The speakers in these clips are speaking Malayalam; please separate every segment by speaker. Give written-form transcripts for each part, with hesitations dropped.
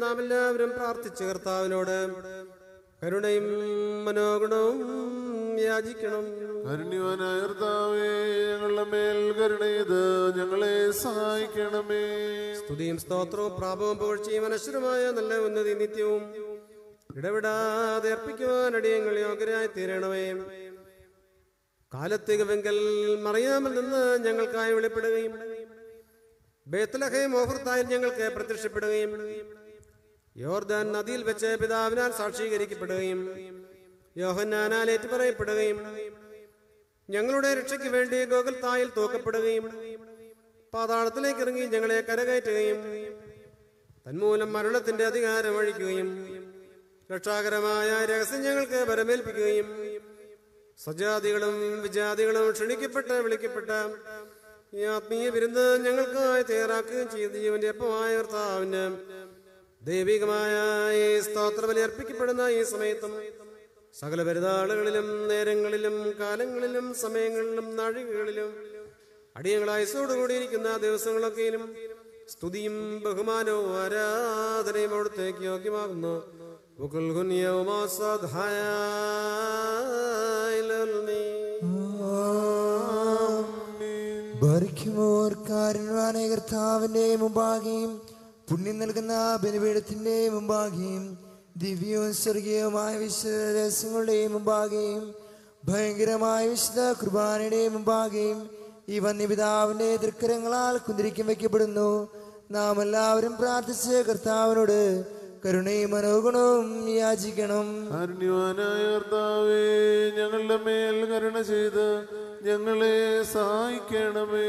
Speaker 1: നാം എല്ലാവരും പ്രാർത്ഥിച്ച് കർത്താവിനോട് കരുണയും മനോഗുണവും യാചിക്കണം.
Speaker 2: കാരുണ്യവാനായ കർത്താവേ, ഞങ്ങളുടെ മേൽ കരുണ ചെയ്ത് ഞങ്ങളെ സഹായിക്കണമേ.
Speaker 1: സ്തുതിയും സ്തോത്രവും പ്രാപവും പുകഴ്ചയും അനശ്വരമായ നല്ല ഉന്നതി നിത്യവും ഇടവിടാതെ അർപ്പിക്കുവാൻ അടിയങ്ങൾ യോഗ്യരായി തീരണമേ. കാലത്തികവെങ്കിൽ മറിയാമിൽ നിന്ന് ഞങ്ങൾക്കായി വെളിപ്പെടുകയും ബേത്ലഹേം ഓഫർത്തായിൽ ഞങ്ങൾക്ക് പ്രത്യക്ഷപ്പെടുകയും യോർദാൻ നദിയിൽ വെച്ച് പിതാവിനാൽ സാക്ഷീകരിക്കപ്പെടുകയും യോഹന്നാനാൽ ഏറ്റുപറയപ്പെടുകയും ഞങ്ങളുടെ രക്ഷയ്ക്ക് വേണ്ടി ഗോകുൽത്തായിൽ തൂക്കപ്പെടുകയും പാതാളത്തിലേക്ക് ഇറങ്ങി ഞങ്ങളെ കരകയറ്റുകയും തന്മൂലം മരണത്തിന്റെ അധികാരം അഴിക്കുകയും രക്ഷാകരമായ രഹസ്യം ഞങ്ങൾക്ക് വരമേൽപ്പിക്കുകയും സജാതികളും വിജാതികളും ക്ഷണിക്കപ്പെട്ട വിളിക്കപ്പെട്ട ഈ ആത്മീയ വിരുന്ന് ഞങ്ങൾക്കായി തയ്യാറാക്കുകയും ചെയ്ത ജീവന്റെ അപ്പമായ കർത്താവിന് ദൈവികമായ ഈ സ്തോത്രബലി അർപ്പിക്കപ്പെടുന്ന ഈ സമയത്തും സകല പെരുന്നാളുകളിലും നേരങ്ങളിലും കാലങ്ങളിലും സമയങ്ങളിലും നാഴികകളിലും അടിയങ്ങളായസോടുകൂടിയിരിക്കുന്ന ദിവസങ്ങളൊക്കെയും സ്തുതിയും ബഹുമാനവും ആരാധനയും അവിടത്തേക്ക് യോഗ്യമാകുന്നു.
Speaker 3: കാരുണ്യവാനായ കർത്താവിന്റെ മുമ്പാകെയും പുണ്യം നൽകുന്ന ബലിപീഠത്തിന്റെ മുമ്പാകെയും ദിവ്യവും സ്വർഗീയവുമായ വിശുദ്ധ രഹസ്യങ്ങളുടെയും മുമ്പാകെയും ഭയങ്കരമായ വിശുദ്ധ കുർബാനയുടെയും മുമ്പാകെയും ഈ വന്യപിതാവിന്റെ തൃക്കരങ്ങളാൽ കുന്തിരിക്കും വയ്ക്കപ്പെടുന്നു. നാം എല്ലാവരും പ്രാർത്ഥിച്ച് കർത്താവിനോട് കരുണയും മനോഗുണവും യാചിക്കണം.
Speaker 2: കാരുണ്യവാനായ കർത്താവേ, ഞങ്ങളുടെ മേൽ കരുണ ചെയ്ത് ഞങ്ങളെ സഹായിക്കണമേ.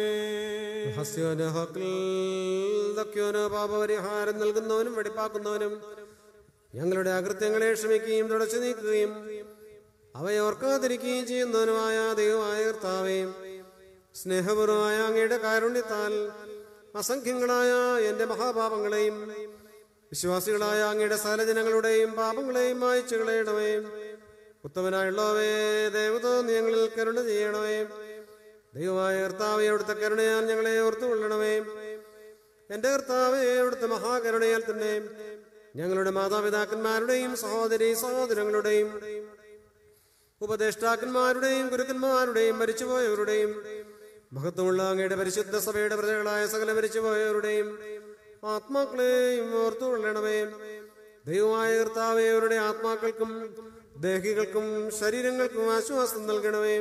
Speaker 1: പാപപരിഹാരം നൽകുന്നവനും വെടിപ്പാക്കുന്നവനും ഞങ്ങളുടെ അകൃത്യങ്ങളെ ക്ഷമിക്കുകയും തുടച്ചു നീക്കുകയും അവയെ ഓർക്കാതിരിക്കുകയും ചെയ്യുന്നവനുമായ ദൈവമായ കർത്താവേ, സ്നേഹപൂർവമായ അങ്ങയുടെ കാരുണ്യത്താൽ അസംഖ്യങ്ങളായ എന്റെ മഹാപാപങ്ങളെയും വിശ്വാസികളായ അങ്ങയുടെ സകല ജനങ്ങളുടെയും പാപങ്ങളെയും മായ്ച്ചു കളയണമേ. ഉത്തമനായുള്ളവേ, ദൈവത്തോന്നി ഞങ്ങളിൽ കരുണ ചെയ്യണമേ. ദൈവമായ കർത്താവേ, അവിടുത്തെ കരുണയാൽ ഞങ്ങളെ ഓർത്തുകൊള്ളണമേ. എന്റെ കർത്താവേ, അവിടുത്തെ മഹാകരുണയാൽ തന്നെ ഞങ്ങളുടെ മാതാപിതാക്കന്മാരുടെയും സഹോദരി സഹോദരങ്ങളുടെയും ഉപദേഷ്ടാക്കന്മാരുടെയും ഗുരുക്കന്മാരുടെയും മരിച്ചുപോയവരുടെയും മഹത്വമുള്ള അങ്ങയുടെ പരിശുദ്ധ സഭയുടെ പ്രജകളായ സകല മരിച്ചുപോയവരുടെയും ആത്മാക്കളെയും ഓർത്തുകൊള്ളണമേ. ദൈവമായ കർത്താവേ, അവരുടെ ആത്മാക്കൾക്കും ദേഹികൾക്കും ശരീരങ്ങൾക്കും ആശ്വാസം നൽകണമേ.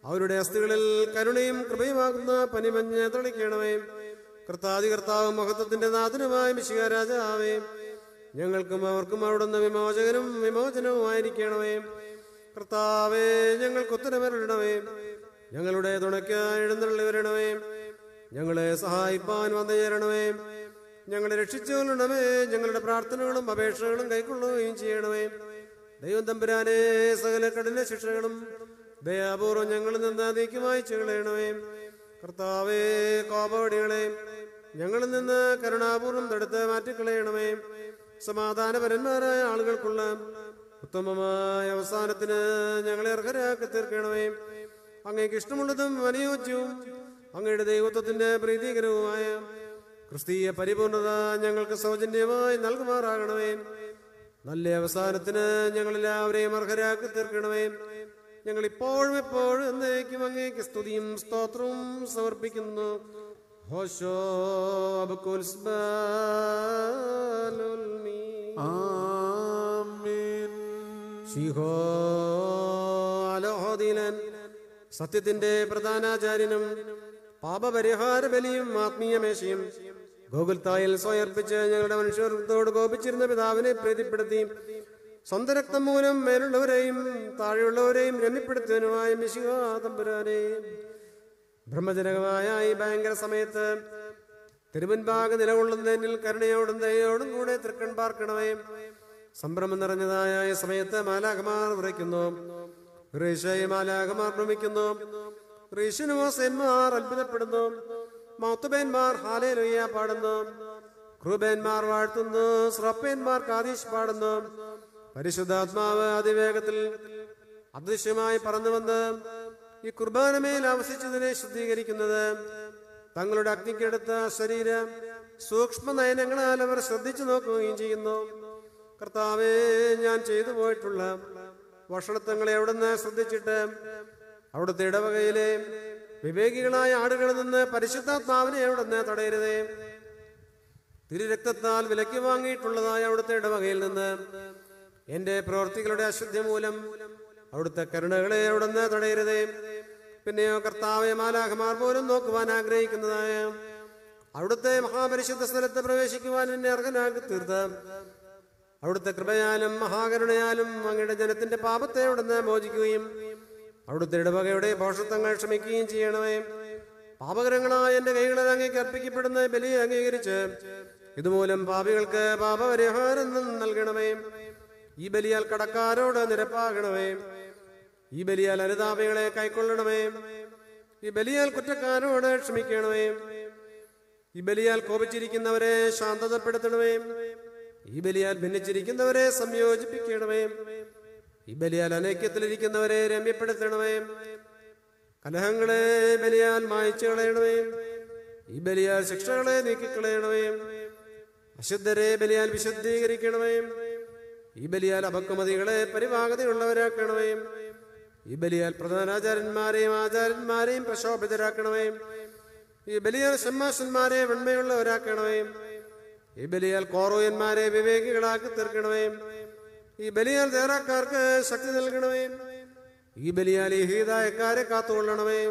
Speaker 1: അവരുടെ അസ്ഥികളിൽ കരുണയും കൃപയുമാകുന്ന പനിമഞ്ഞ് തളിക്കണമേ. കർത്താവും മഹത്വത്തിന്റെ നാഥനുമായ മിശിഹാ രാജാവേ, ഞങ്ങൾക്കും അവർക്കും അവിടുന്ന് വിമോചകനും വിമോചനവുമായിരിക്കണമേ. കർത്താവേ, ഞങ്ങൾക്ക് ഉത്തരമരുളണമേ. ഞങ്ങളുടെ തുണയ്ക്ക് എഴുന്നള്ളി വരണമേ. ഞങ്ങളെ സഹായിപ്പാൻ വന്നു ചേരണമേ. ഞങ്ങളെ രക്ഷിച്ചുകൊള്ളണമേ. ഞങ്ങളുടെ പ്രാർത്ഥനകളും അപേക്ഷകളും കൈക്കൊള്ളുകയും ചെയ്യണമേ. ദൈവം തമ്പുരാനെ, സകല കഠിന ശിക്ഷകളും ദയാപൂർവം ഞങ്ങളിൽ നിന്ന് നീക്കമായി കളയണമേ. കർത്താവേ, കോപവടികളെ ഞങ്ങളിൽ നിന്ന് കരുണാപൂർവം തടുത്ത് മാറ്റിക്കളയണമേ. സമാധാനപരന്മാരായ ആളുകൾക്കുള്ള ഉത്തമമായ അവസാനത്തിന് ഞങ്ങളെ അർഹരാക്കി തീർക്കണമേ. അങ്ങേക്ക് ഇഷ്ടമുള്ളതും അനുയോജ്യവും അങ്ങയുടെ ദൈവത്വത്തിന്റെ പ്രീതികരവുമായ ക്രിസ്തീയ പരിപൂർണത ഞങ്ങൾക്ക് സൗജന്യമായി നൽകുമാറാകണമേ. നല്ല അവസാനത്തിന് ഞങ്ങളെല്ലാവരെയും അർഹരാക്കി തീർക്കണമേ. ഞങ്ങൾ ഇപ്പോഴും എപ്പോഴും എന്നേക്കും അങ്ങേക്ക് സ്തുതിയും സ്തോത്രവും സമർപ്പിക്കുന്നു. ഹോശോ സത്യത്തിന്റെ പ്രധാനാചാര്യനും പാപപരിഹാര ബലിയും ആത്മീയമേശയും ഗോകുൽത്തായിൽ സ്വയർപ്പിച്ച് ഞങ്ങളുടെ മനുഷ്യരോട് കോപിച്ചിരുന്ന പിതാവിനെ പ്രീതിപ്പെടുത്തി സ്വന്തം രക്തം മൂലം മേലുള്ളവരെയും താഴെയുള്ളവരെയും രമ്യപ്പെടുത്തുവാനുമായ മിശിഹാ തമ്പുരാനെ, ബ്രഹ്മജനകമായ ഈ ഭയങ്കര സമയത്ത് തിരുമുൻപാകെ നിലകൊള്ളുന്നതിൽ കരുണയോടും ദയോടും കൂടെ തൃക്കൺ പാർക്കണമേ. സംഭ്രമം നിറഞ്ഞതായ ഈ സമയത്ത് മാലാഖമാർ വിറയ്ക്കുന്നു, മാലാഖമാർ ഭ്രമിക്കുന്നു, ഋഷിനുമോസന്മാർ അത്ഭുതപ്പെടുന്നു, മൗത്തുബേന്മാർ ഹാലേലുയ്യ പാടുന്നു, ക്രൂബേന്മാർ വാഴ്ത്തുന്നു, സ്രപ്പേന്മാർ കാദീശ് പാടുന്നു. പരിശുദ്ധാത്മാവ് അതിവേഗത്തിൽ അദൃശ്യമായി പറന്നു വന്ന് ഈ കുർബാനമേൽ ആവസിച്ചതിനെ ശുദ്ധീകരിക്കുന്നത് തങ്ങളുടെ അഗ്നിക്കെടുത്ത ശരീരം സൂക്ഷ്മ നയനങ്ങളാൽ അവർ ശ്രദ്ധിച്ചു നോക്കുകയും ചെയ്യുന്നു. കർത്താവേ, ഞാൻ ചെയ്തു പോയിട്ടുള്ള വഷളത്വങ്ങളെ അവിടുന്ന് ശ്രദ്ധിച്ചിട്ട് അവിടുത്തെ ഇടവകയിലെ വിവേകികളായ ആടുകളിൽ നിന്ന് പരിശുദ്ധാത്മാവിനെ അവിടുന്ന് തടയരുതേ. തിരുരക്തത്താൽ വിലയ്ക്ക് വാങ്ങിയിട്ടുള്ളതായ അവിടുത്തെ ഇടവകയിൽ നിന്ന് എന്റെ പ്രവൃത്തികളുടെ അശുദ്ധി മൂലം അവിടുത്തെ കരുണകളെ അവിടുന്ന് തടയരുതേ. പിന്നെയോ കർത്താവെ, മാലാഖമാർ പോലും നോക്കുവാൻ ആഗ്രഹിക്കുന്നതായ അവിടുത്തെ മഹാപരിശുദ്ധ സ്ഥലത്ത് പ്രവേശിക്കുവാൻ എന്നെ അർഹനാക്കി തീർത്ത അവിടുത്തെ കൃപയാലും മഹാകരുണയാലും അങ്ങയുടെ ജനത്തിന്റെ പാപത്തെ അവിടുന്ന് മോചിക്കുകയും അവിടുത്തെ ഇടവകയുടെ ഭോഷത്വങ്ങൾ ക്ഷമിക്കുകയും ചെയ്യണമേ. പാപകരങ്ങളായ എന്റെ കൈകളിൽ അങ്ങേക്ക് അർപ്പിക്കപ്പെടുന്ന ബലിയെ അംഗീകരിച്ച് ഇതുമൂലം പാപികൾക്ക് പാപപരിഹാരം നൽകണമേ. ഈ ബലിയാൽ കടക്കാരോട് നിരപ്പാകണമേ. ഈ ബലിയാൽ അനുതാപികളെ കൈക്കൊള്ളണമേ. ഈ ബലിയാൽ കുറ്റക്കാരോട് ക്ഷമിക്കണമേ. ഈ ബലിയാൽ കോപിച്ചിരിക്കുന്നവരെ ശാന്തതപ്പെടുത്തണമേ. ഈ ബലിയാൽ ഭിന്നിച്ചിരിക്കുന്നവരെ സംയോജിപ്പിക്കണമേ. ഈ ബലിയാൽ അനൈക്യത്തിലിരിക്കുന്നവരെ രമ്യപ്പെടുത്തണമേ. കലഹങ്ങളെ ബലിയാൽ മായ്ച്ചു കളയണമേ. ഈ ബലിയാൽ ശിക്ഷകളെ നീക്കിക്കളയണമേ. അശുദ്ധരെ ബലിയാൽ വിശുദ്ധീകരിക്കണമേ. ഈ ബലിയാൽ അപക്വമതികളെ പരിവാഹതയുള്ളവരാക്കണമേ. ഈ ബലിയാൽ പ്രധാനാചാര്യന്മാരെയും ആചാര്യന്മാരെയും പ്രശോഭിതരാക്കണമേ. ഈ ബലിയാൽ ഷമ്മാശന്മാരെ വെണ്മയുള്ളവരാക്കണമേ. ഈ ബലിയാൽ കോറോയന്മാരെ വിവേകികളാക്കി തീർക്കണമേ. ഈ ബലിയാൽ ദേറാക്കാർക്ക് ശക്തി നൽകണമേ. ഈ ബലിയാൽ ഈ ഹീതായക്കാരെ കാത്തുകൊള്ളണമേ.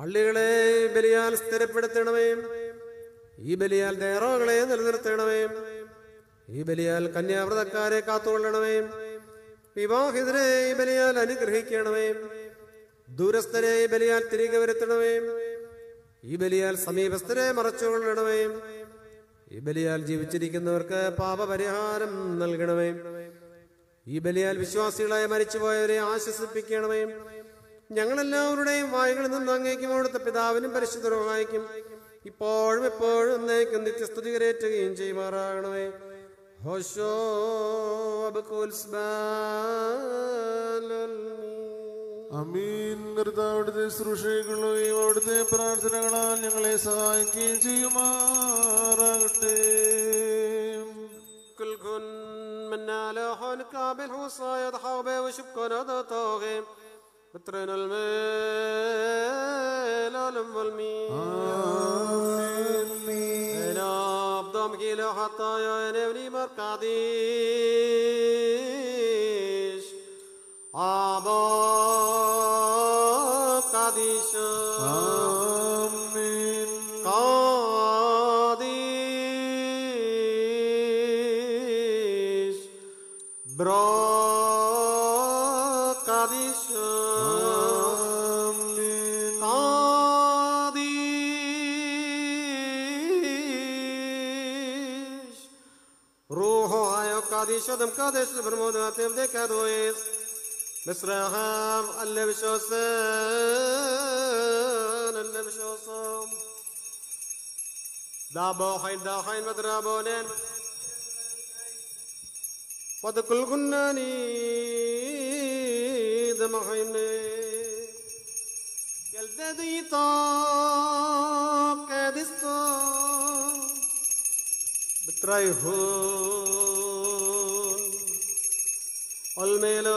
Speaker 1: പള്ളികളെ ബലിയാൽ സ്ഥിരപ്പെടുത്തണമേ. ഈ ബലിയാൽ ദേറോകളെ നിലനിർത്തണമേ. ഈ ബലിയാൽ കന്യാവ്രതക്കാരെ കാത്തുകൊള്ളണമേ. വിവാഹിതരെ ഈ ബലിയാൽ അനുഗ്രഹിക്കണമേ. ദൂരസ്ഥരെ ഈ ബലിയാൽ തിരികെ വരുത്തണമേ. ഈ ബലിയാൽ സമീപസ്ഥരെ മറച്ചുകൊള്ളണമേ. ഈ ബലിയാൽ ജീവിച്ചിരിക്കുന്നവർക്ക് പാപപരിഹാരം നൽകണമേ. ഈ ബലിയാൽ വിശ്വാസികളായ മരിച്ചുപോയവരെ ആശ്വസിപ്പിക്കണമേ. ഞങ്ങളെല്ലാവരുടെയും വായുകളിൽ നിന്ന് അങ്ങേക്കും അവിടുത്തെ പിതാവിനും പരിശുദ്ധ റൂഹായിക്കും ഇപ്പോഴും എപ്പോഴും എന്നേക്കും നിത്യസ്തുതി കരേറ്റുകയും ചെയ്യുമാറാകണമേ. ഹോശോ
Speaker 2: അമീൻ. കർത്താവിടുത്തെ ശുശ്രൂഷകളെയും അവിടുത്തെ പ്രാർത്ഥനകളാൽ ഞങ്ങളെ സഹായിക്കുകയും ചെയ്യുമാറാകട്ടെ.
Speaker 1: Amen. Kaddish, bro, Kaddish, Amen. Kaddish, Ruho ayo Kaddish, Adam Kaddish, Bermuda, Tevde Kadois. مسرهم اللي بشوسن اللي بشوسم داحين مدرابونين ودكل غناني دمحيني يلددي طاب كادستو بترايهون الميل